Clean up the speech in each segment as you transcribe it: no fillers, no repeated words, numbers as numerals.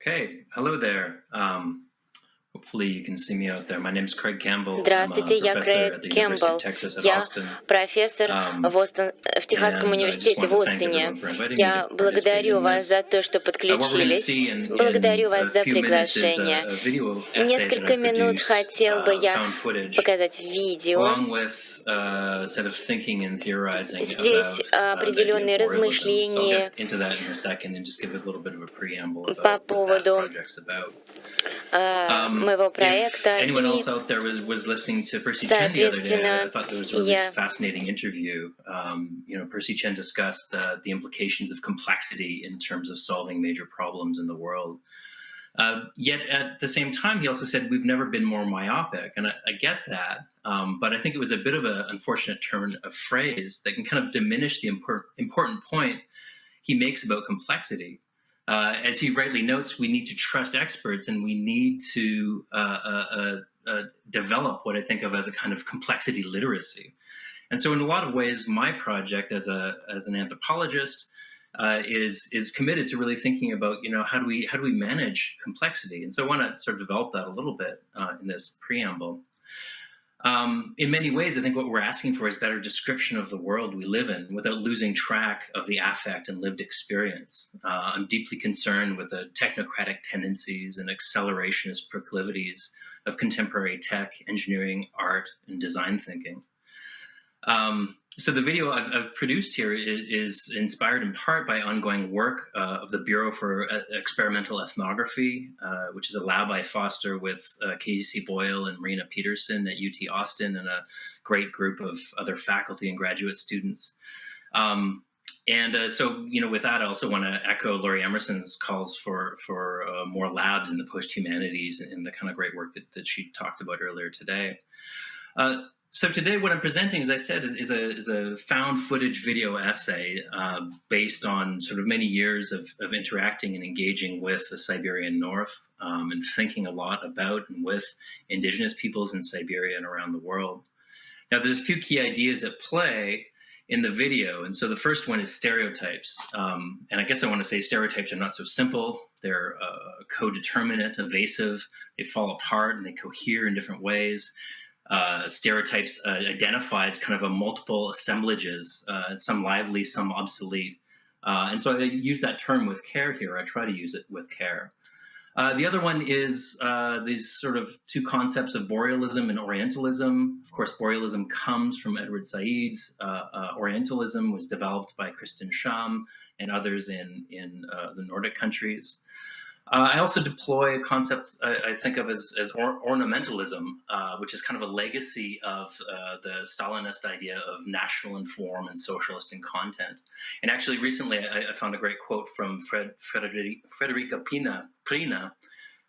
Okay, hello there. Hopefully you can see me out there. My name is Craig Campbell. I'm a Здравствуйте, я professor Крейг at the University of Кэмпбелл. Texas at Я Austin. профессор в Техасском And I just университете в wanted to thank Остине. everyone for inviting me to Я participate благодарю in вас за this. то, что What we're going to подключились. see in Благодарю вас a за few minutes is приглашение. a video essay that Несколько I минут produced, хотел бы я found footage, показать видео. along with a set of thinking and theorizing Здесь about the idea определенные of borealism. So I'll размышления get into that in a second and just give a little bit of a preamble по about what that поводу project's about. моего If проекта. anyone И, else out there was listening to Percy Chen the other day, I соответственно, thought that was a really я fascinating interview. Percy Chen discussed the implications of complexity in terms of solving major problems in the world. Yet at the same time, he also said we've never been more myopic, and I get that. But I think it was a bit of an unfortunate turn of phrase that can kind of diminish the important point he makes about complexity. As he rightly notes, we need to trust experts, and we need to develop what I think of as a kind of complexity literacy. And so, in a lot of ways, my project as an anthropologist is committed to really thinking about how do we manage complexity. And so, I want to sort of develop that a little bit in this preamble. In many ways, I think what we're asking for is better description of the world we live in without losing track of the affect and lived experience. I'm deeply concerned with the technocratic tendencies and accelerationist proclivities of contemporary tech, engineering, art, and design thinking. So the video I've produced here is inspired in part by ongoing work of the Bureau for Experimental Ethnography, which is a lab I foster with Casey Boyle and Marina Peterson at UT Austin and a great group of other faculty and graduate students. So with that, I also want to echo Laurie Emerson's calls for more labs in the post-humanities and the kind of great work that she talked about earlier today. So today, what I'm presenting, as I said, is a found footage video essay based on sort of many years of interacting and engaging with the Siberian North and thinking a lot about and with indigenous peoples in Siberia and around the world. Now, there's a few key ideas at play in the video, and so the first one is stereotypes. And I guess I want to say stereotypes are not so simple. They're codeterminate, evasive. They fall apart and they cohere in different ways. Stereotypes identifies kind of a multiple assemblages, some lively, some obsolete. And so I use that term with care here. I try to use it with care. The other one is these sort of two concepts of borealism and Orientalism. Of course, borealism comes from Edward Said's. Orientalism was developed by Kristen Scham and others in the Nordic countries. I also deploy a concept I think of as ornamentalism, which is kind of a legacy of the Stalinist idea of national in form and socialist in content. And actually, recently I found a great quote from Frederica Prina,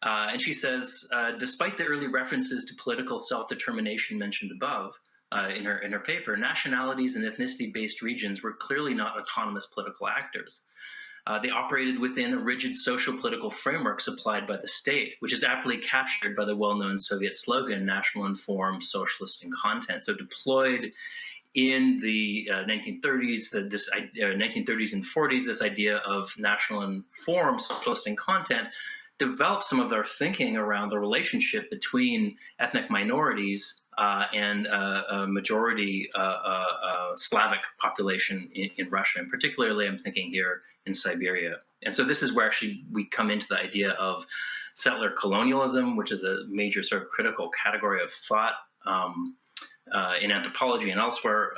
and she says, despite the early references to political self-determination mentioned above in her paper, nationalities and ethnicity-based regions were clearly not autonomous political actors. They operated within a rigid social political framework supplied by the state, which is aptly captured by the well-known Soviet slogan, national in form, socialist in content. So deployed in the 1930s, 1930s and 40s, this idea of national in form, socialist in content, developed some of their thinking around the relationship between ethnic minorities and a majority Slavic population in Russia. And particularly, I'm thinking here in Siberia. And so this is where actually we come into the idea of settler colonialism, which is a major sort of critical category of thought in anthropology and elsewhere.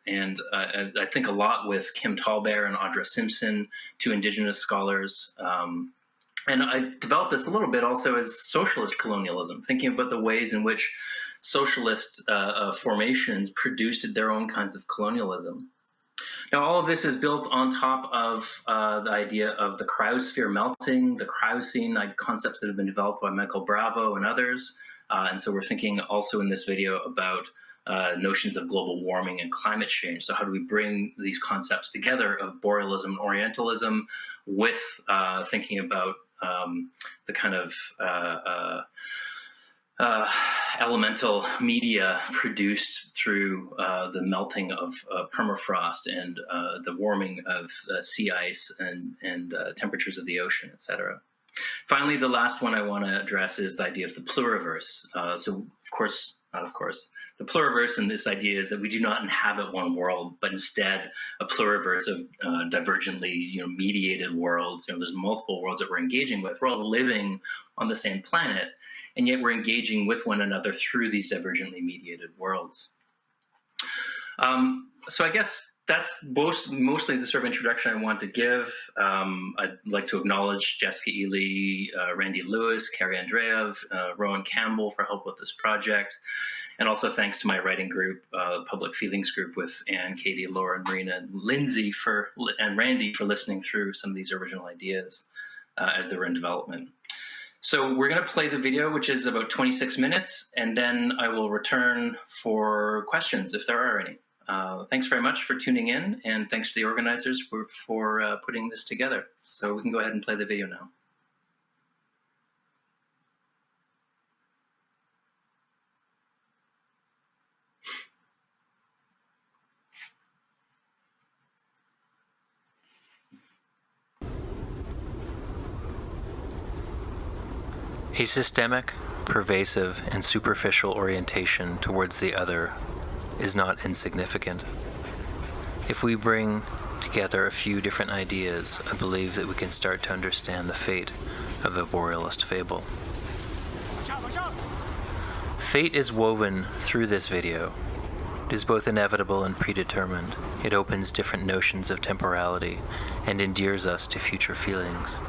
And I think a lot with Kim Tallbear and Audra Simpson, two indigenous scholars. And I developed this a little bit also as socialist colonialism, thinking about the ways in which socialist formations produced their own kinds of colonialism. Now, all of this is built on top of the idea of the cryosphere melting, the cryoscene, concepts that have been developed by Michael Bravo and others. And so we're thinking also in this video about notions of global warming and climate change. So how do we bring these concepts together of borealism and Orientalism with thinking about the kind of elemental media produced through the melting of permafrost and the warming of sea ice and temperatures of the ocean, etc. Finally, the last one I want to address is the idea of the pluriverse. The pluriverse and this idea is that we do not inhabit one world, but instead a pluriverse of divergently, mediated worlds. There's multiple worlds that we're engaging with. We're all living on the same planet, and yet we're engaging with one another through these divergently mediated worlds. So I guess that's mostly the sort of introduction I want to give. I'd like to acknowledge Jessica Ely, Randy Lewis, Carrie Andreev, Rowan Campbell for help with this project. And also thanks to my writing group, Public Feelings Group with Anne, Katie, Laura, Marina, and Lindsay and Randy for listening through some of these original ideas as they were in development. So we're going to play the video, which is about 26 minutes, and then I will return for questions if there are any. Thanks very much for tuning in, and thanks to the organizers for putting this together. So we can go ahead and play the video now. A systemic, pervasive, and superficial orientation towards the other is not insignificant. If we bring together a few different ideas, I believe that we can start to understand the fate of the borealist fable. Fate is woven through this video. It is both inevitable and predetermined. It opens different notions of temporality and endears us to future feelings.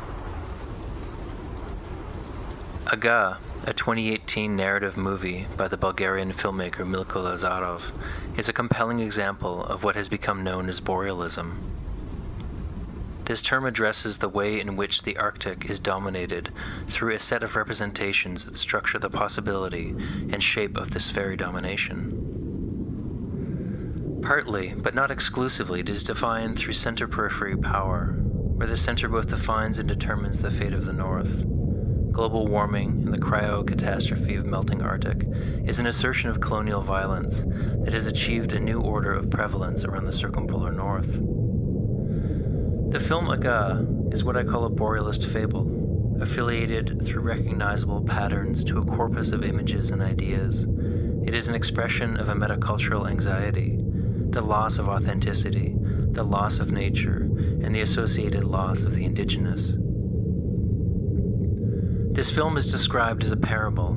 Aga, a 2018 narrative movie by the Bulgarian filmmaker Milko Lazarov, is a compelling example of what has become known as borealism. This term addresses the way in which the Arctic is dominated through a set of representations that structure the possibility and shape of this very domination. Partly, but not exclusively, it is defined through center-periphery power, where the center both defines and determines the fate of the North. Global warming and the cryo-catastrophe of melting Arctic is an assertion of colonial violence that has achieved a new order of prevalence around the circumpolar North. The film Aga is what I call a borealist fable, affiliated through recognizable patterns to a corpus of images and ideas. It is an expression of a metacultural anxiety, the loss of authenticity, the loss of nature, and the associated loss of the indigenous. This film is described as a parable.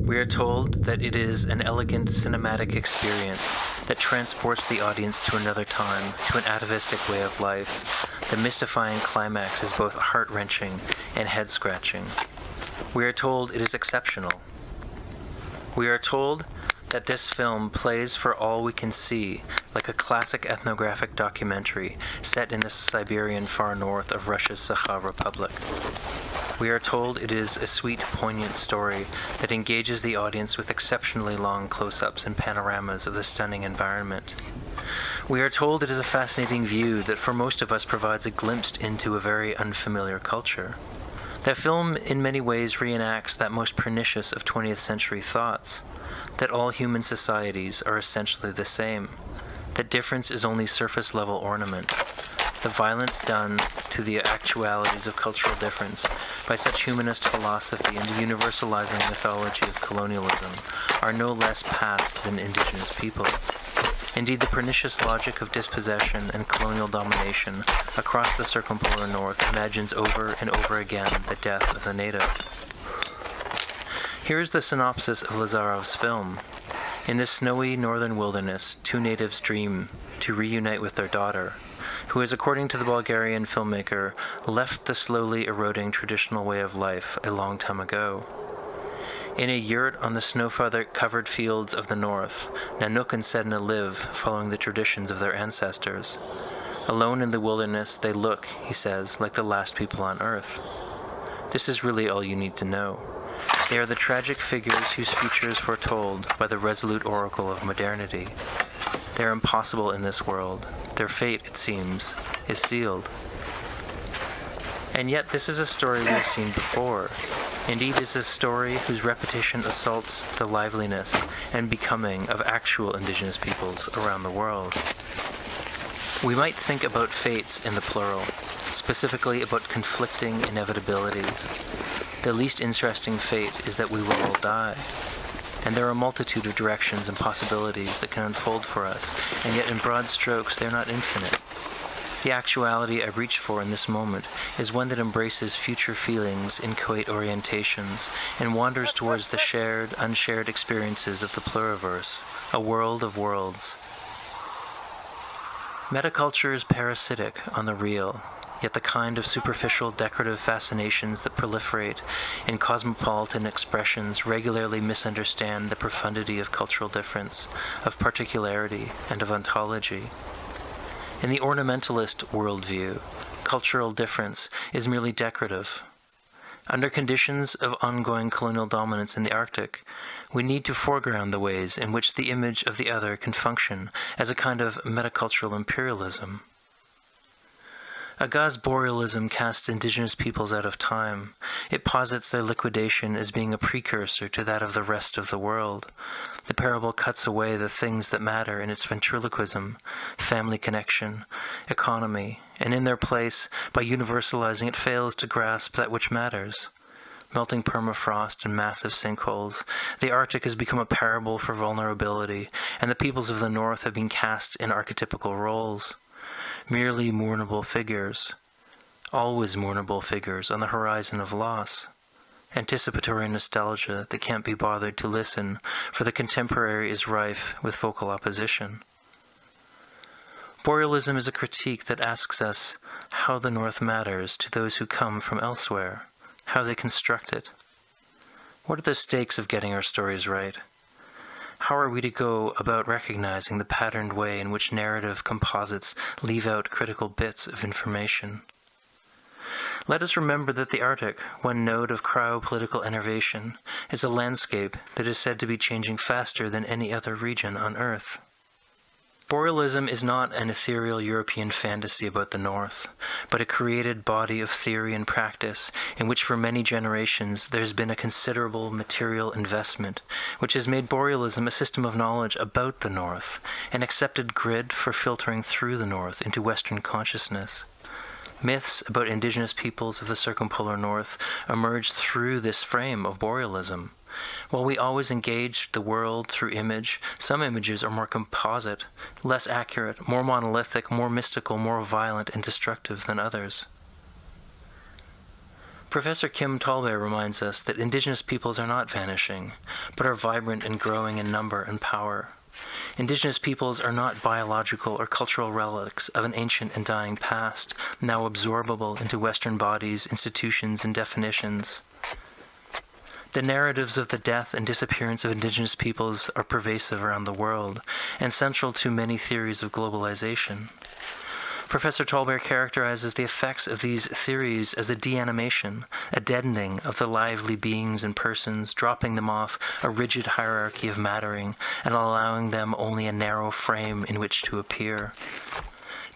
We are told that it is an elegant cinematic experience that transports the audience to another time, to an atavistic way of life. The mystifying climax is both heart-wrenching and head-scratching. We are told it is exceptional. We are told that this film plays for all we can see, like a classic ethnographic documentary set in the Siberian far north of Russia's Sakha Republic. We are told it is a sweet, poignant story that engages the audience with exceptionally long close-ups and panoramas of the stunning environment. We are told it is a fascinating view that for most of us provides a glimpse into a very unfamiliar culture. That film in many ways reenacts that most pernicious of 20th century thoughts, that all human societies are essentially the same, that difference is only surface-level ornament. The violence done to the actualities of cultural difference by such humanist philosophy and the universalizing mythology of colonialism are no less past than indigenous peoples. Indeed, the pernicious logic of dispossession and colonial domination across the circumpolar North imagines over and over again the death of the native. Here is the synopsis of Lazarov's film. In this snowy northern wilderness, two natives dream to reunite with their daughter, who is, according to the Bulgarian filmmaker, left the slowly eroding traditional way of life a long time ago. In a yurt on the snow-covered fields of the north, Nanook and Sedna live following the traditions of their ancestors. Alone in the wilderness, they look, he says, like the last people on earth. This is really all you need to know. They are the tragic figures whose future is foretold by the resolute oracle of modernity. They are impossible in this world. Their fate, it seems, is sealed. And yet this is a story we have seen before. Indeed, it is a story whose repetition assaults the liveliness and becoming of actual indigenous peoples around the world. We might think about fates in the plural, specifically about conflicting inevitabilities. The least interesting fate is that we will all die. And there are a multitude of directions and possibilities that can unfold for us, and yet in broad strokes they're not infinite. The actuality I reach for in this moment is one that embraces future feelings, inchoate orientations, and wanders towards the shared, unshared experiences of the pluriverse, a world of worlds. Metaculture is parasitic on the real, yet the kind of superficial decorative fascinations that proliferate in cosmopolitan expressions regularly misunderstand the profundity of cultural difference, of particularity, and of ontology. In the ornamentalist worldview, cultural difference is merely decorative. Under conditions of ongoing colonial dominance in the Arctic, we need to foreground the ways in which the image of the other can function as a kind of metacultural imperialism. Aga's borealism casts indigenous peoples out of time. It posits their liquidation as being a precursor to that of the rest of the world. The parable cuts away the things that matter in its ventriloquism, family connection, economy, and in their place, by universalizing, it fails to grasp that which matters. Melting permafrost and massive sinkholes, the Arctic has become a parable for vulnerability, and the peoples of the North have been cast in archetypical roles. Merely mournable figures, always mournable figures on the horizon of loss. Anticipatory nostalgia that can't be bothered to listen, for the contemporary is rife with vocal opposition. Borealism is a critique that asks us how the North matters to those who come from elsewhere, how they construct it. What are the stakes of getting our stories right? How are we to go about recognizing the patterned way in which narrative composites leave out critical bits of information? Let us remember that the Arctic, one node of cryopolitical innervation, is a landscape that is said to be changing faster than any other region on Earth. Borealism is not an ethereal European fantasy about the North, but a created body of theory and practice in which for many generations there has been a considerable material investment, which has made borealism a system of knowledge about the North, an accepted grid for filtering through the North into Western consciousness. Myths about indigenous peoples of the circumpolar North emerged through this frame of borealism. While we always engage the world through image, some images are more composite, less accurate, more monolithic, more mystical, more violent and destructive than others. Professor Kim Tolbe reminds us that indigenous peoples are not vanishing, but are vibrant and growing in number and power. Indigenous peoples are not biological or cultural relics of an ancient and dying past, now absorbable into Western bodies, institutions, and definitions. The narratives of the death and disappearance of indigenous peoples are pervasive around the world and central to many theories of globalization. Professor Tolbe characterizes the effects of these theories as a deanimation, a deadening of the lively beings and persons, dropping them off a rigid hierarchy of mattering and allowing them only a narrow frame in which to appear.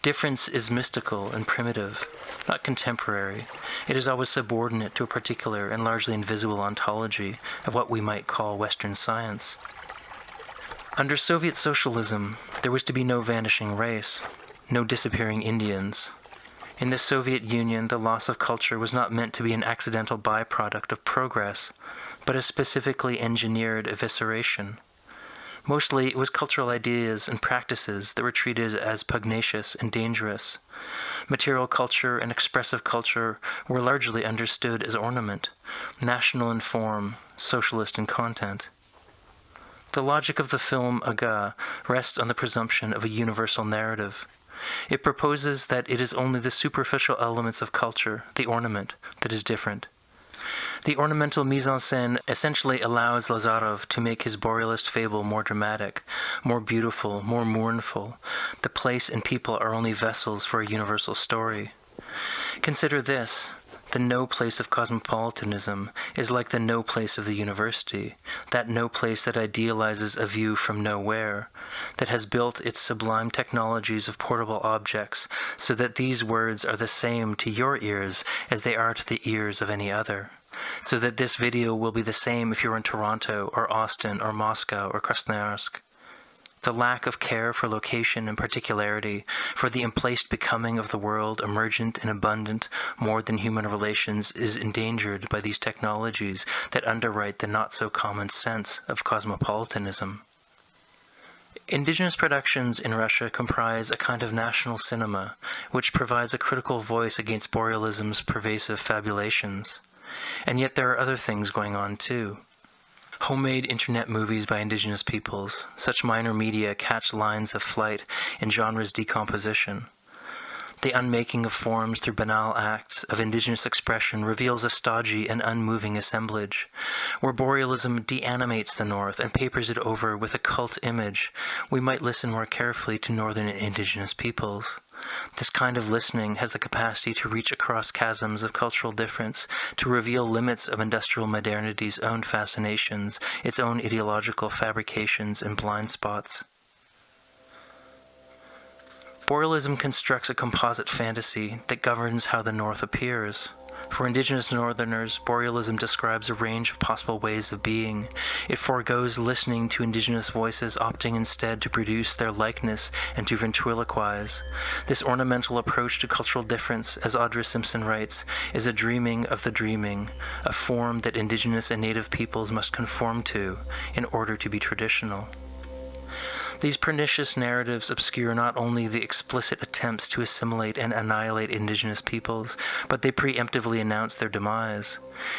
Difference is mystical and primitive, not contemporary. It is always subordinate to a particular and largely invisible ontology of what we might call Western science. Under Soviet socialism, there was to be no vanishing race, no disappearing Indians. In the Soviet Union, the loss of culture was not meant to be an accidental byproduct of progress, but a specifically engineered evisceration. Mostly, it was cultural ideas and practices that were treated as pugnacious and dangerous. Material culture and expressive culture were largely understood as ornament, national in form, socialist in content. The logic of the film Aga rests on the presumption of a universal narrative. It proposes that it is only the superficial elements of culture, the ornament, that is different. The ornamental mise-en-scène essentially allows Lazarov to make his borealist fable more dramatic, more beautiful, more mournful. The place and people are only vessels for a universal story. Consider this. The no place of cosmopolitanism is like the no place of the university, that no place that idealizes a view from nowhere, that has built its sublime technologies of portable objects so that these words are the same to your ears as they are to the ears of any other, so that this video will be the same if you're in Toronto or Austin or Moscow or Krasnoyarsk. The lack of care for location and particularity, for the emplaced becoming of the world, emergent and abundant, more than human relations, is endangered by these technologies that underwrite the not-so-common sense of cosmopolitanism. Indigenous productions in Russia comprise a kind of national cinema, which provides a critical voice against borealism's pervasive fabulations. And yet there are other things going on too. Homemade internet movies by indigenous peoples, such minor media catch lines of flight in genre's decomposition. The unmaking of forms through banal acts of indigenous expression reveals a stodgy and unmoving assemblage. Where borealism deanimates the North and papers it over with a cult image, we might listen more carefully to northern indigenous peoples. This kind of listening has the capacity to reach across chasms of cultural difference, to reveal limits of industrial modernity's own fascinations, its own ideological fabrications and blind spots. Borealism constructs a composite fantasy that governs how the North appears. For indigenous Northerners, borealism describes a range of possible ways of being. It forgoes listening to indigenous voices, opting instead to produce their likeness and to ventriloquize. This ornamental approach to cultural difference, as Audra Simpson writes, is a dreaming of the dreaming, a form that indigenous and native peoples must conform to in order to be traditional. These pernicious narratives obscure not only the explicit attempts to assimilate and annihilate indigenous peoples, but they preemptively announce their demise.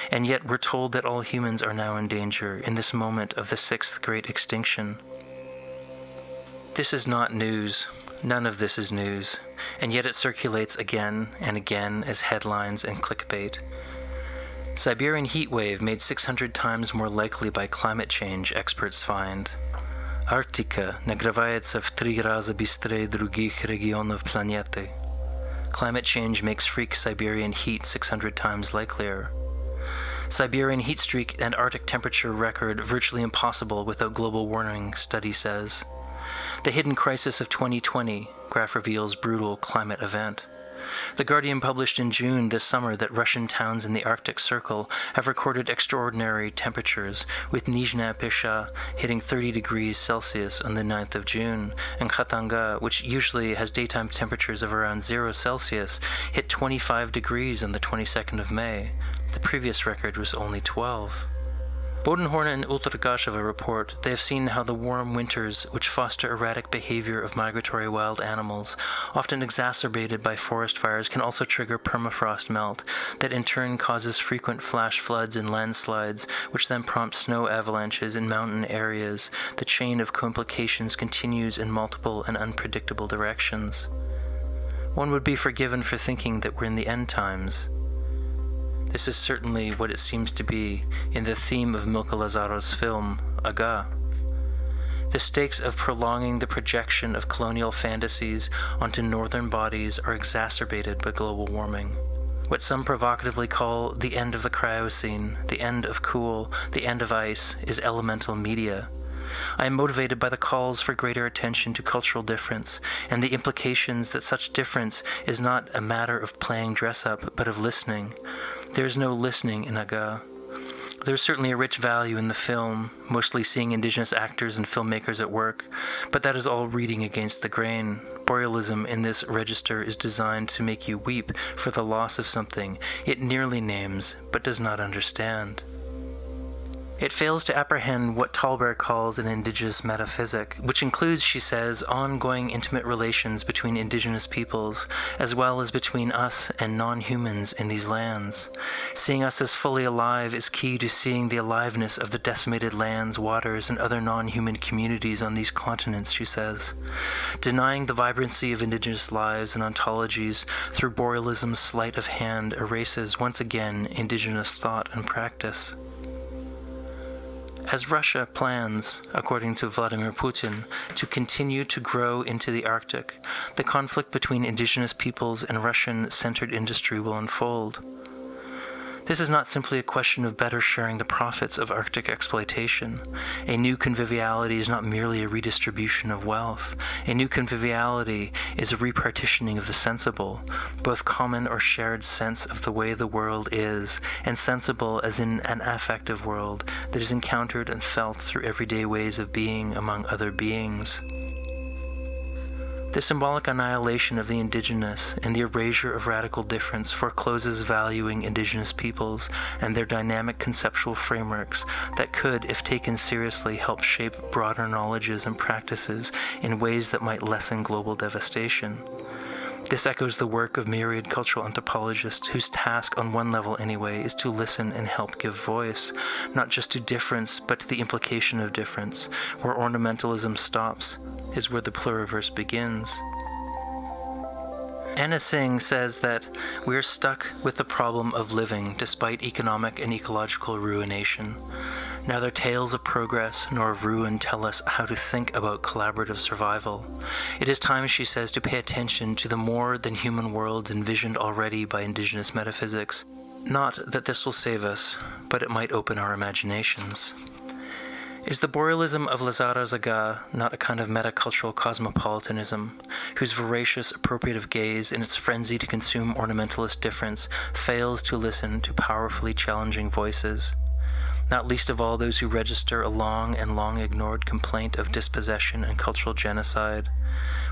And yet we're told that all humans are now in danger in this moment of the sixth great extinction. This is not news. None of this is news. And yet it circulates again and again as headlines and clickbait. Siberian heat wave made 600 times more likely by climate change, experts find. Арктика нагревается в 3 раза быстрее других регионов планеты. Climate change makes freak Siberian heat 600 times likelier. Siberian heat streak and Arctic temperature record virtually impossible without global warming, study says. The hidden crisis of 2020, graph reveals brutal climate event. The Guardian published in June this summer that Russian towns in the Arctic Circle have recorded extraordinary temperatures, with Nizhny Pesha hitting 30 degrees Celsius on the 9th of June, and Khatanga, which usually has daytime temperatures of around 0 Celsius, hit 25 degrees on the 22nd of May. The previous record was only 12. Bodenhorn and Ultragasheva report they have seen how the warm winters, which foster erratic behavior of migratory wild animals, often exacerbated by forest fires, can also trigger permafrost melt, that in turn causes frequent flash floods and landslides, which then prompt snow avalanches in mountain areas. The chain of complications continues in multiple and unpredictable directions. One would be forgiven for thinking that we're in the end times. This is certainly what it seems to be in the theme of Milka Lazaro's film, Aga. The stakes of prolonging the projection of colonial fantasies onto northern bodies are exacerbated by global warming. What some provocatively call the end of the Cryocene, the end of cool, the end of ice, is elemental media. I am motivated by the calls for greater attention to cultural difference and the implications that such difference is not a matter of playing dress-up, but of listening. There is no listening in Aga. There's certainly a rich value in the film, mostly seeing indigenous actors and filmmakers at work, but that is all reading against the grain. Borealism in this register is designed to make you weep for the loss of something it nearly names, but does not understand. It fails to apprehend what Thalberg calls an indigenous metaphysic, which includes, she says, ongoing intimate relations between indigenous peoples, as well as between us and non-humans in these lands. Seeing us as fully alive is key to seeing the aliveness of the decimated lands, waters, and other non-human communities on these continents, she says. Denying the vibrancy of indigenous lives and ontologies through borealism's sleight of hand erases once again indigenous thought and practice. As Russia plans, according to Vladimir Putin, to continue to grow into the Arctic, the conflict between indigenous peoples and Russian-centered industry will unfold. This is not simply a question of better sharing the profits of Arctic exploitation. A new conviviality is not merely a redistribution of wealth. A new conviviality is a repartitioning of the sensible, both common or shared sense of the way the world is, and sensible as in an affective world that is encountered and felt through everyday ways of being among other beings. The symbolic annihilation of the indigenous and the erasure of radical difference forecloses valuing indigenous peoples and their dynamic conceptual frameworks that could, if taken seriously, help shape broader knowledges and practices in ways that might lessen global devastation. This echoes the work of myriad cultural anthropologists whose task, on one level anyway, is to listen and help give voice, not just to difference, but to the implication of difference. Where ornamentalism stops is where the pluriverse begins. Anna Singh says that we're stuck with the problem of living despite economic and ecological ruination. Neither tales of progress nor of ruin tell us how to think about collaborative survival. It is time, she says, to pay attention to the more than human worlds envisioned already by indigenous metaphysics. Not that this will save us, but it might open our imaginations. Is the borealism of Lazara Zaga not a kind of metacultural cosmopolitanism, whose voracious appropriative gaze in its frenzy to consume ornamentalist difference fails to listen to powerfully challenging voices? Not least of all those who register a long and long ignored complaint of dispossession and cultural genocide.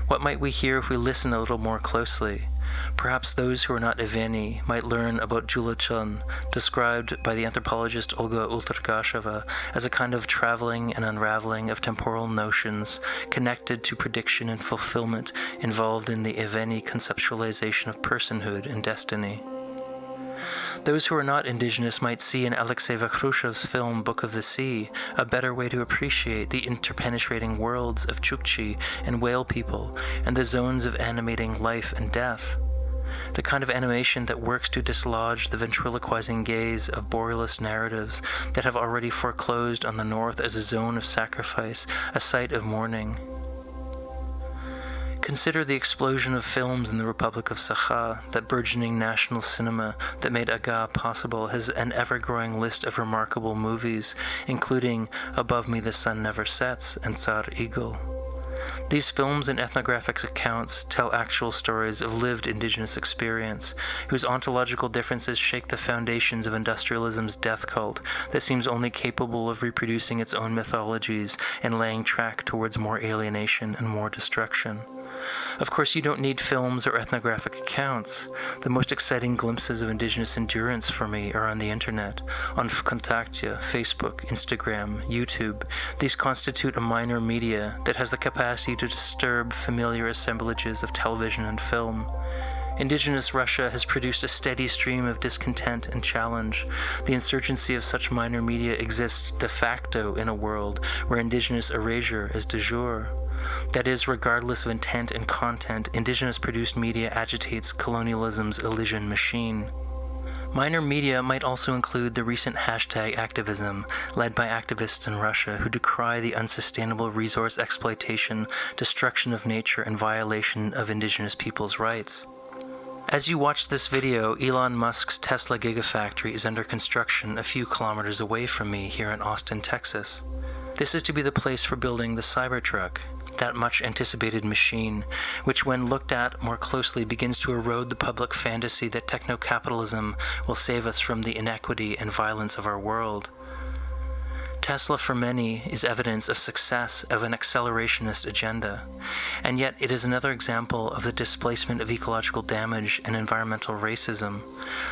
What might we hear if we listen a little more closely? Perhaps those who are not Eveni might learn about Julachon, described by the anthropologist Olga Ultragasheva as a kind of traveling and unraveling of temporal notions connected to prediction and fulfillment involved in the Eveni conceptualization of personhood and destiny. Those who are not indigenous might see in Alexei Vakhrushov's film Book of the Sea a better way to appreciate the interpenetrating worlds of Chukchi and whale people and the zones of animating life and death. The kind of animation that works to dislodge the ventriloquizing gaze of borealist narratives that have already foreclosed on the north as a zone of sacrifice, a site of mourning. Consider the explosion of films in the Republic of Saha, that burgeoning national cinema that made Aga possible has an ever-growing list of remarkable movies, including Above Me the Sun Never Sets and Tsar Eagle. These films and ethnographic accounts tell actual stories of lived indigenous experience, whose ontological differences shake the foundations of industrialism's death cult that seems only capable of reproducing its own mythologies and laying track towards more alienation and more destruction. Of course, you don't need films or ethnographic accounts. The most exciting glimpses of indigenous endurance for me are on the internet, on Kontakte, Facebook, Instagram, YouTube. These constitute a minor media that has the capacity to disturb familiar assemblages of television and film. Indigenous Russia has produced a steady stream of discontent and challenge. The insurgency of such minor media exists de facto in a world where indigenous erasure is de jure. That is, regardless of intent and content, indigenous-produced media agitates colonialism's Elysian machine. Minor media might also include the recent hashtag activism led by activists in Russia who decry the unsustainable resource exploitation, destruction of nature, and violation of indigenous peoples' rights. As you watch this video, Elon Musk's Tesla Gigafactory is under construction a few kilometers away from me here in Austin, Texas. This is to be the place for building the Cybertruck, that much-anticipated machine, which when looked at more closely begins to erode the public fantasy that techno-capitalism will save us from the inequity and violence of our world. Tesla, for many, is evidence of success of an accelerationist agenda, and yet it is another example of the displacement of ecological damage and environmental racism.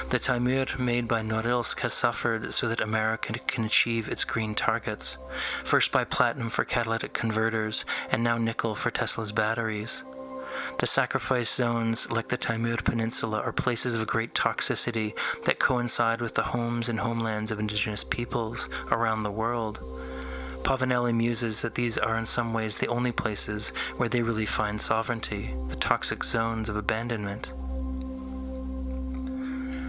The Timur made by Norilsk has suffered so that America can achieve its green targets, first by platinum for catalytic converters, and now nickel for Tesla's batteries. The sacrifice zones, like the Timur Peninsula, are places of great toxicity that coincide with the homes and homelands of indigenous peoples around the world. Pavanelli muses that these are in some ways the only places where they really find sovereignty, the toxic zones of abandonment.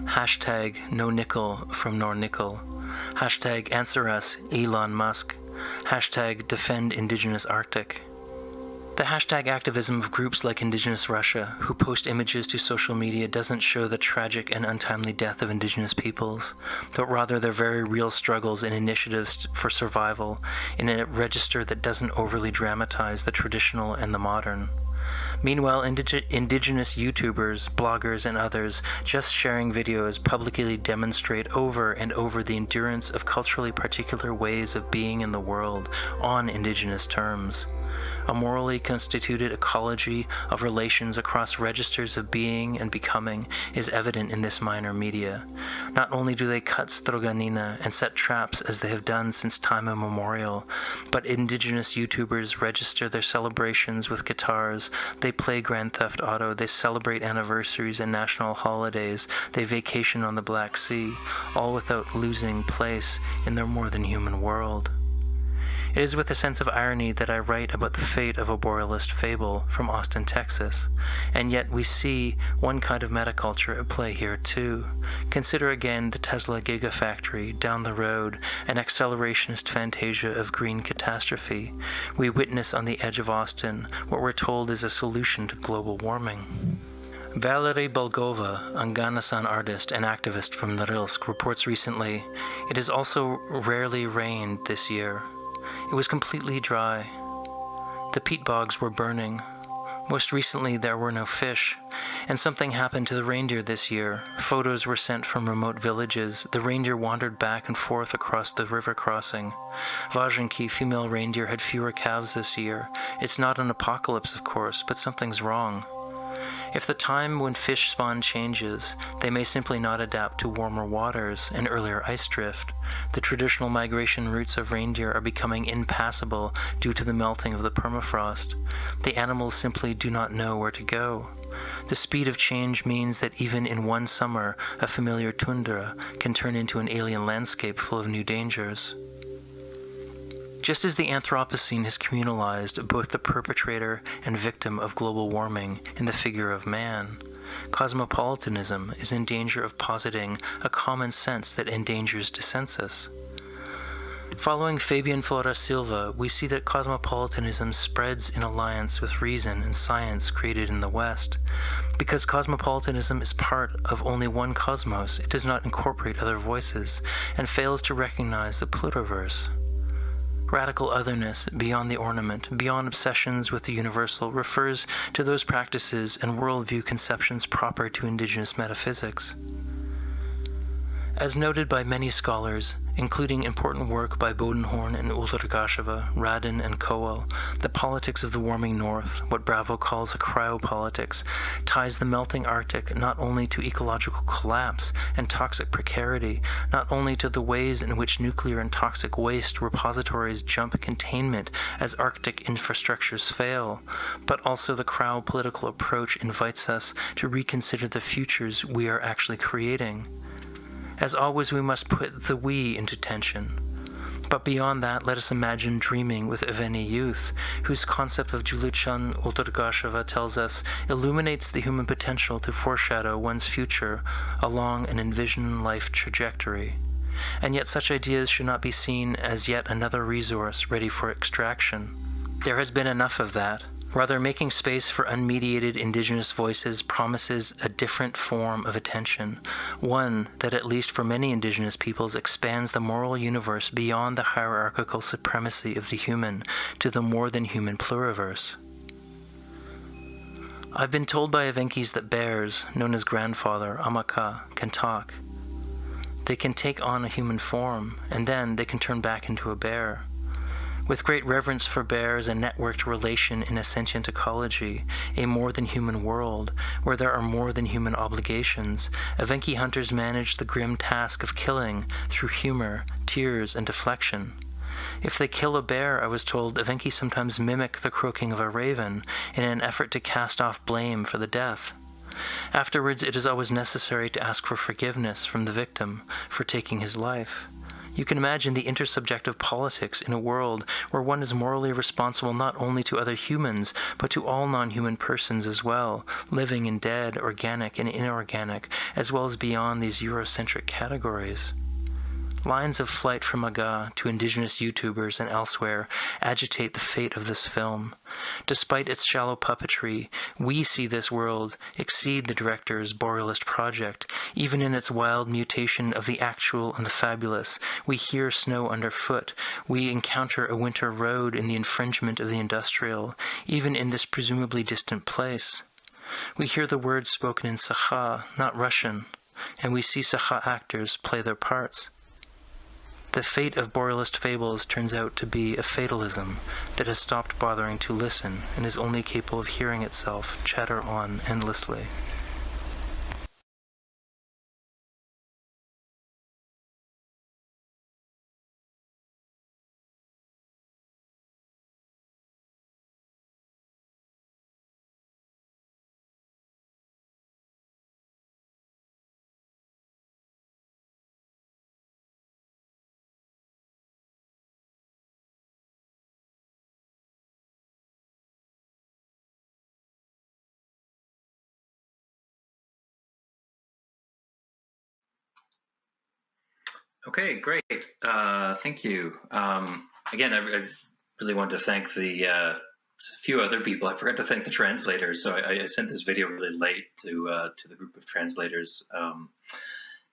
Hashtag no nickel from nor nickel. Hashtag answer us, Elon Musk. Hashtag defend indigenous Arctic. The hashtag activism of groups like Indigenous Russia, who post images to social media, doesn't show the tragic and untimely death of indigenous peoples, but rather their very real struggles and initiatives for survival in a register that doesn't overly dramatize the traditional and the modern. Meanwhile, indigenous YouTubers, bloggers, and others just sharing videos publicly demonstrate over and over the endurance of culturally particular ways of being in the world on indigenous terms. A morally constituted ecology of relations across registers of being and becoming is evident in this minor media. Not only do they cut stroganina and set traps as they have done since time immemorial, but indigenous YouTubers register their celebrations with guitars, they play Grand Theft Auto, they celebrate anniversaries and national holidays, they vacation on the Black Sea, all without losing place in their more than human world. It is with a sense of irony that I write about the fate of a borealist fable from Austin, Texas, and yet we see one kind of metaculture at play here too. Consider again the Tesla Gigafactory down the road, an accelerationist fantasia of green catastrophe. We witness on the edge of Austin what we're told is a solution to global warming. Valery Bulgova, a Ganasan artist and activist from Norilsk, reports recently, "It has also rarely rained this year. It was completely dry. The peat bogs were burning. Most recently, there were no fish. And something happened to the reindeer this year. Photos were sent from remote villages. The reindeer wandered back and forth across the river crossing. Vazhenki, female reindeer, had fewer calves this year. It's not an apocalypse, of course, but something's wrong. If the time when fish spawn changes, they may simply not adapt to warmer waters and earlier ice drift. The traditional migration routes of reindeer are becoming impassable due to the melting of the permafrost. The animals simply do not know where to go. The speed of change means that even in one summer, a familiar tundra can turn into an alien landscape full of new dangers." Just as the Anthropocene has communalized both the perpetrator and victim of global warming in the figure of man, cosmopolitanism is in danger of positing a common sense that endangers dissensus. Following Fabian Flora Silva, we see that cosmopolitanism spreads in alliance with reason and science created in the West. Because cosmopolitanism is part of only one cosmos, it does not incorporate other voices and fails to recognize the pluriverse. Radical otherness, beyond the ornament, beyond obsessions with the universal, refers to those practices and worldview conceptions proper to indigenous metaphysics. As noted by many scholars, including important work by Bodenhorn and Ulrikasheva, Radin and Kowal, the politics of the warming north, what Bravo calls a cryopolitics, ties the melting Arctic not only to ecological collapse and toxic precarity, not only to the ways in which nuclear and toxic waste repositories jump containment as Arctic infrastructures fail, but also the cryopolitical approach invites us to reconsider the futures we are actually creating. As always, we must put the we into tension. But beyond that, let us imagine dreaming with Eveni youth, whose concept of Julichan Ulrikasheva tells us illuminates the human potential to foreshadow one's future along an envisioned life trajectory. And yet such ideas should not be seen as yet another resource ready for extraction. There has been enough of that. Rather, making space for unmediated indigenous voices promises a different form of attention, one that, at least for many indigenous peoples, expands the moral universe beyond the hierarchical supremacy of the human to the more than human pluriverse. I've been told by Evenkis that bears, known as grandfather, Amaka, can talk. They can take on a human form, and then they can turn back into a bear. With great reverence for bears and networked relation in a sentient ecology, a more-than-human world, where there are more-than-human obligations, Evenki hunters manage the grim task of killing through humor, tears, and deflection. If they kill a bear, I was told, Evenki sometimes mimic the croaking of a raven in an effort to cast off blame for the death. Afterwards, it is always necessary to ask for forgiveness from the victim for taking his life. You can imagine the intersubjective politics in a world where one is morally responsible not only to other humans, but to all non-human persons as well, living and dead, organic and inorganic, as well as beyond these Eurocentric categories. Lines of flight from Aga to indigenous YouTubers and elsewhere agitate the fate of this film. Despite its shallow puppetry, we see this world exceed the director's Borealist project. Even in its wild mutation of the actual and the fabulous, we hear snow underfoot. We encounter a winter road in the infringement of the industrial, even in this presumably distant place. We hear the words spoken in Saha, not Russian, and we see Saha actors play their parts. The fate of Borealist fables turns out to be a fatalism that has stopped bothering to listen and is only capable of hearing itself chatter on endlessly. Okay, great. Thank you. Again, I really want to thank the few other people. I forgot to thank the translators. So I sent this video really late to the group of translators.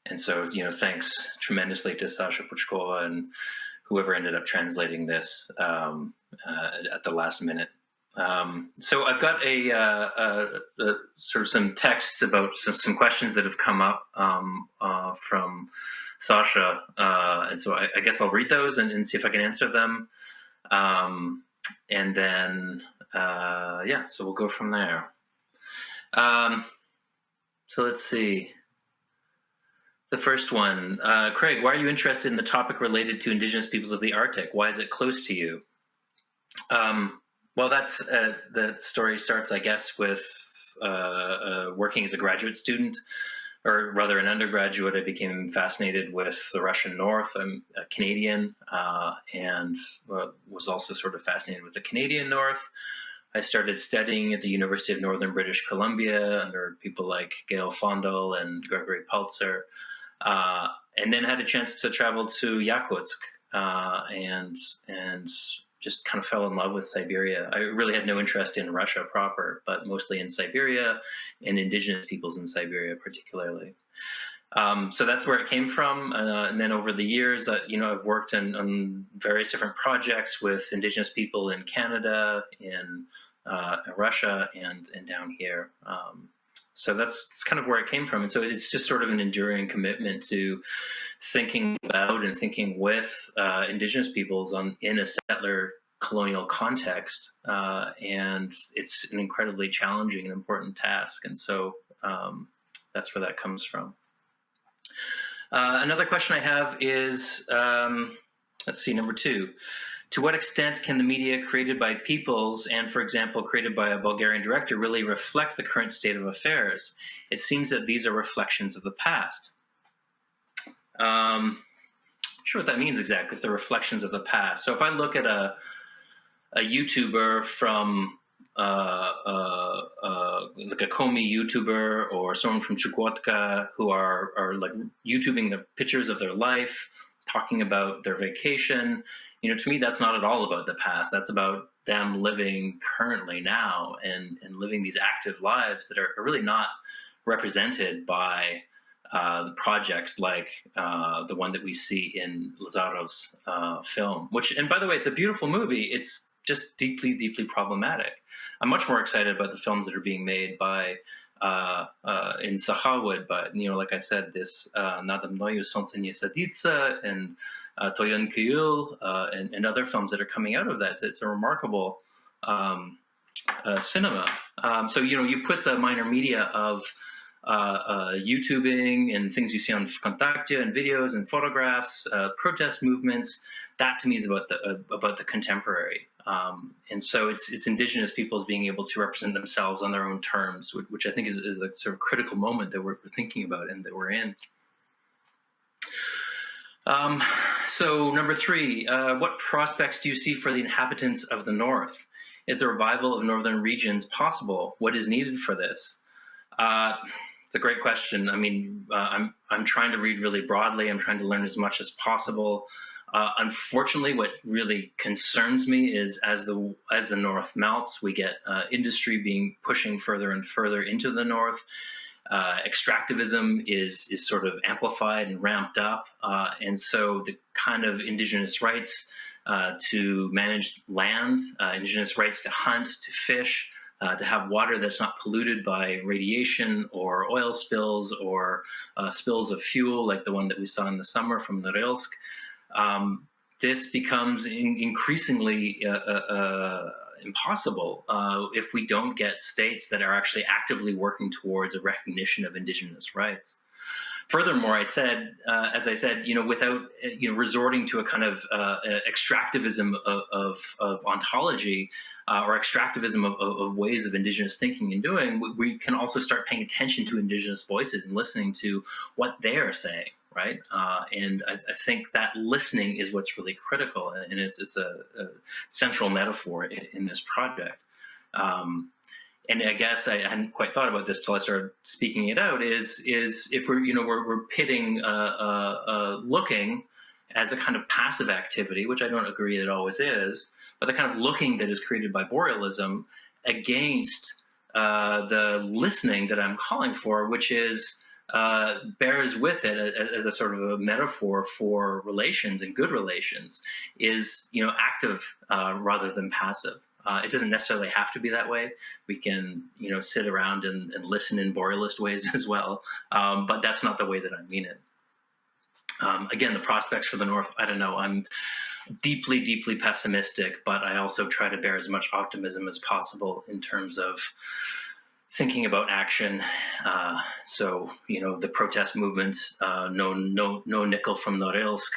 And so, thanks tremendously to Sasha Puchkova and whoever ended up translating this at the last minute. So I've got a sort of some texts about some questions that have come up from Sasha, and so I guess I'll read those and see if I can answer them, and then so we'll go from there. So let's see. The first one, Craig, why are you interested in the topic related to indigenous peoples of the Arctic? Why is it close to you? Well, that's the story starts, I guess, with working as a graduate student, or rather an undergraduate. I became fascinated with the Russian North. I'm a Canadian, and was also sort of fascinated with the Canadian North. I started studying at the University of Northern British Columbia under people like Gail Fondel and Gregory Pulitzer, and then had a chance to travel to Yakutsk and just kind of fell in love with Siberia. I really had no interest in Russia proper, but mostly in Siberia and indigenous peoples in Siberia particularly. So that's where it came from. And then over the years, I've worked on various different projects with indigenous people in Canada, in Russia, and down here. So that's kind of where it came from. And so it's just sort of an enduring commitment to thinking about and thinking with indigenous peoples in a settler colonial context. And it's an incredibly challenging and important task. And so that's where that comes from. Another question I have is, let's see, number 2. To what extent can the media created by peoples and, for example, created by a Bulgarian director really reflect the current state of affairs? It seems that these are reflections of the past. Not sure what that means exactly, if they're reflections of the past. So if I look at a YouTuber from like a Komi YouTuber or someone from Chukotka who are like YouTubing the pictures of their life, talking about their vacation, to me, that's not at all about the past. That's about them living currently now and living these active lives that are really not represented by projects like the one that we see in Lazarov's film, and by the way, it's a beautiful movie. It's just deeply, deeply problematic. I'm much more excited about the films that are being made by in Sahawood, but like I said, this Надо мною солнце не садится and Toyon Kyul and other films that are coming out of that. It's a remarkable cinema. So you put the minor media of YouTubing and things you see on Vkontakte and videos and photographs, protest movements. That to me is about the contemporary, and so it's indigenous peoples being able to represent themselves on their own terms, which I think is the sort of critical moment that we're thinking about and that we're in. So number 3, what prospects do you see for the inhabitants of the North? Is the revival of northern regions possible? What is needed for this? It's a great question. I mean, I'm trying to read really broadly. I'm trying to learn as much as possible. Unfortunately, what really concerns me is as the North melts, we get industry pushing further and further into the North. Extractivism is sort of amplified and ramped up, and so the kind of indigenous rights to manage land, indigenous rights to hunt, to fish, to have water that's not polluted by radiation or oil spills or spills of fuel like the one that we saw in the summer from Norilsk. This becomes increasingly impossible if we don't get states that are actually actively working towards a recognition of indigenous rights. Furthermore, as I said, without resorting to a kind of extractivism of ontology or extractivism of ways of indigenous thinking and doing, we can also start paying attention to indigenous voices and listening to what they are saying. Right, and I think that listening is what's really critical, and it's a central metaphor in this project. And I guess I hadn't quite thought about this till I started speaking it out. Is if we're pitting looking as a kind of passive activity, which I don't agree it always is, but the kind of looking that is created by borealism against the listening that I'm calling for, which is bears with it as a sort of a metaphor for relations and good relations, is active rather than passive. It doesn't necessarily have to be that way. We can sit around and listen in borealist ways as well, but that's not the way that I mean it. Again, the prospects for the North, I don't know. I'm deeply, deeply pessimistic, but I also try to bear as much optimism as possible in terms of thinking about action. So, the protest movement, no nickel from Norilsk,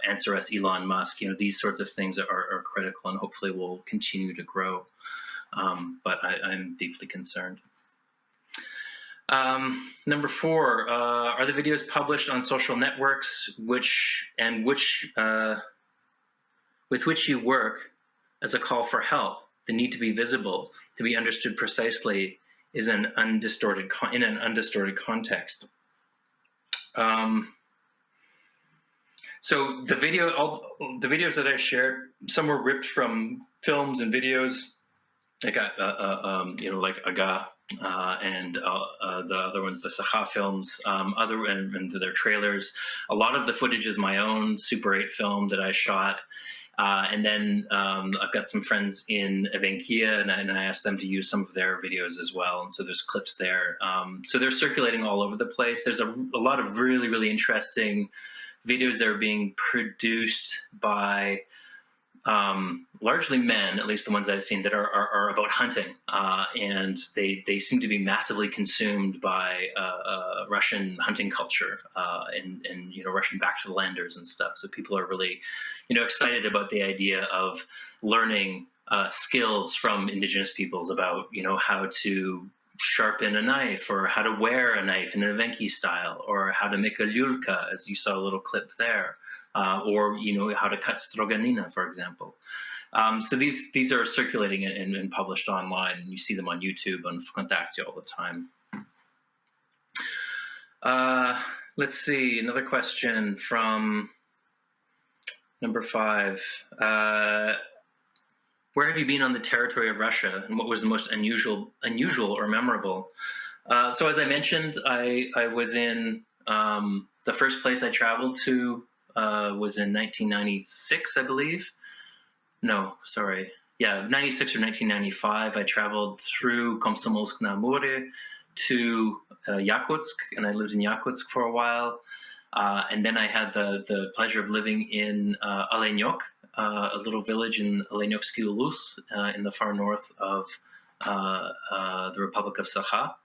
answer us Elon Musk, these sorts of things are critical and hopefully will continue to grow. But I'm deeply concerned. Number 4, are the videos published on social networks with which you work as a call for help? The need to be visible, to be understood precisely, is in an undistorted context. So the videos that I shared, some were ripped from films and videos. I got like Aga and the other ones, the Saha films, and their trailers. A lot of the footage is my own Super 8 film that I shot. And then I've got some friends in Evenkia, and I asked them to use some of their videos as well. And so there's clips there. So they're circulating all over the place. There's a lot of really, really interesting videos that are being produced by largely men, at least the ones I've seen, that are about hunting. And they seem to be massively consumed by Russian hunting culture and Russian back to the landers and stuff. So people are really, excited about the idea of learning skills from indigenous peoples about, how to sharpen a knife, or how to wear a knife in an Evenki style, or how to make a lyulka, as you saw a little clip there, or how to cut stroganina, for example. So these are circulating and published online, and you see them on YouTube and Vkontakte all the time. Let's see, another question from number 5. Where have you been on the territory of Russia, and what was the most unusual or memorable? So as I mentioned, I was in the first place I traveled to was in 1996, I believe. No, sorry. Yeah, 96 or 1995. I traveled through Komsomolsk-na-Amur to Yakutsk, and I lived in Yakutsk for a while. And then I had the pleasure of living in Alenyok, a little village in Alenyokski Ulus in the far north of the Republic of Saha.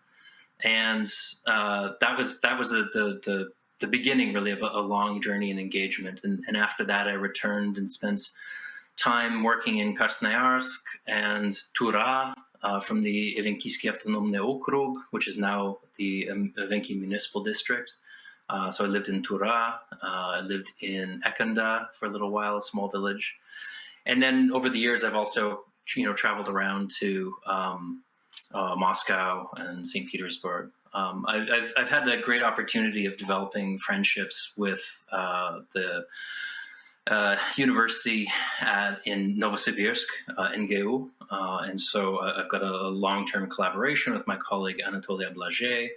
And that was the beginning, really, of a long journey and engagement. And after that, I returned and spent time working in Krasnoyarsk and Tura from the Evenkiysky Autonomny Okrug, which is now the Evenki Municipal District. So I lived in Tura, I lived in Ekanda for a little while, a small village. And then over the years, I've also, traveled around to Moscow and St. Petersburg. I've had the great opportunity of developing friendships with the university in Novosibirsk, NGU, and so I've got a long-term collaboration with my colleague Anatoly Blage,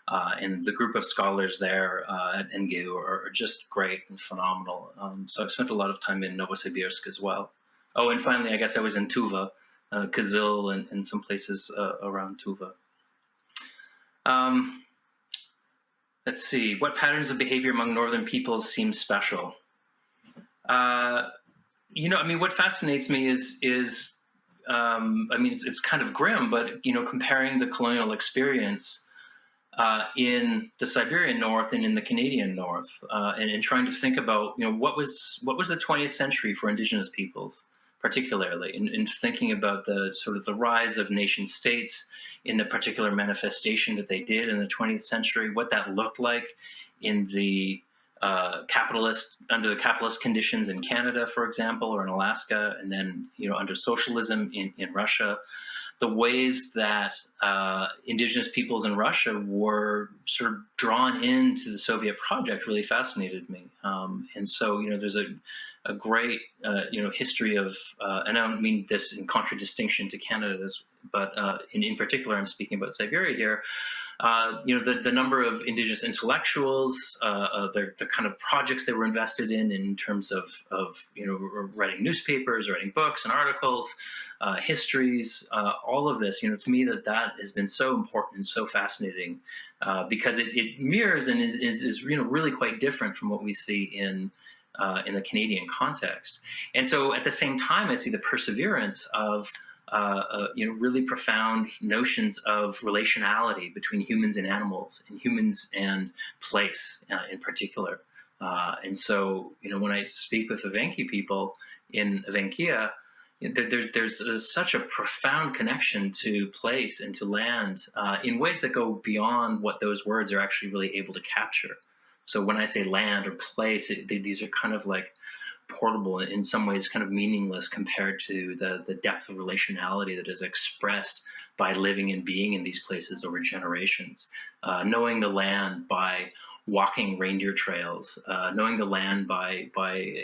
and the group of scholars there at NGU are just great and phenomenal. So I've spent a lot of time in Novosibirsk as well. Oh, and finally, I guess I was in Tuva, Kazil, and some places around Tuva. Let's see, what patterns of behavior among northern peoples seem special? You know, I mean, what fascinates me is I mean, it's kind of grim, but, you know, comparing the colonial experience in the Siberian North and in the Canadian North, and trying to think about, you know, what was the 20th century for Indigenous peoples, particularly, in thinking about the sort of the rise of nation states in the particular manifestation that they did in the 20th century, what that looked like in the under the capitalist conditions in Canada, for example, or in Alaska, and then, you know, under socialism in Russia, the ways that Indigenous peoples in Russia were sort of drawn into the Soviet project really fascinated me. And so, you know, there's a great, you know, history of, and I don't mean this in contradistinction to Canada, but in particular, I'm speaking about Siberia here. You know, the number of Indigenous intellectuals, the kind of projects they were invested in terms of you know, writing newspapers, writing books and articles, histories, all of this, you know, to me that has been so important and so fascinating, because it mirrors and is you know, really quite different from what we see in the Canadian context. And so at the same time, I see the perseverance of you know, really profound notions of relationality between humans and animals, and humans and place in particular. And so, you know, when I speak with Evenki people in Evenkia, there's such a profound connection to place and to land in ways that go beyond what those words are actually really able to capture. So when I say land or place, these are kind of like portable, in some ways kind of meaningless compared to the depth of relationality that is expressed by living and being in these places over generations. Knowing the land by walking reindeer trails, knowing the land by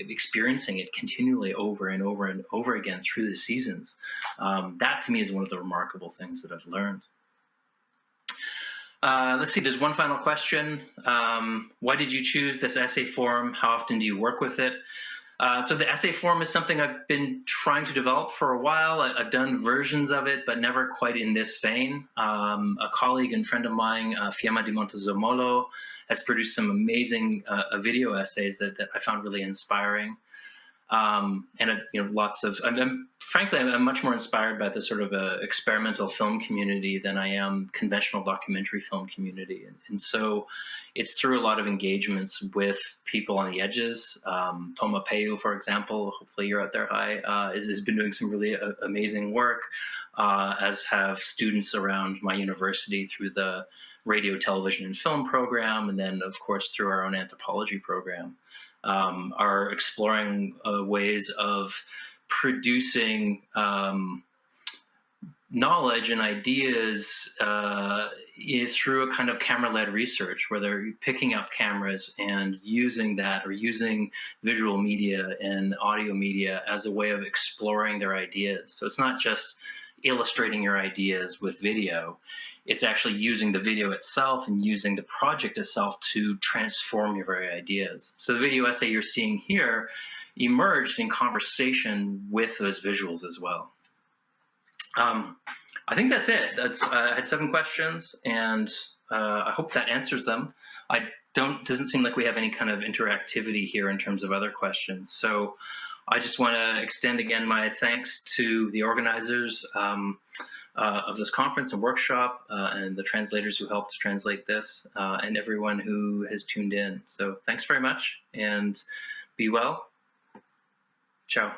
experiencing it continually over and over and over again through the seasons. That to me is one of the remarkable things that I've learned. Let's see, there's one final question. Why did you choose this essay form? How often do you work with it? So the essay form is something I've been trying to develop for a while. I've done versions of it, but never quite in this vein. A colleague and friend of mine, Fiamma Di Montezomolo, has produced some amazing video essays that I found really inspiring. And you know, lots of, frankly, I'm much more inspired by the sort of experimental film community than I am conventional documentary film community. And so it's through a lot of engagements with people on the edges. Toma Peyu, for example, hopefully you're out there, has been doing some really amazing work, as have students around my university through the radio, television, and film program, and then, of course, through our own anthropology program. Are exploring ways of producing knowledge and ideas through a kind of camera-led research, where they're picking up cameras and using that, or using visual media and audio media as a way of exploring their ideas. So it's not just illustrating your ideas with video, it's actually using the video itself and using the project itself to transform your very ideas. So the video essay you're seeing here emerged in conversation with those visuals as well. I think that's it. I had 7 questions, and I hope that answers them. Doesn't seem like we have any kind of interactivity here in terms of other questions. So I just want to extend again my thanks to the organizers of this conference and workshop, and the translators who helped translate this, and everyone who has tuned in. So thanks very much, and be well. Ciao.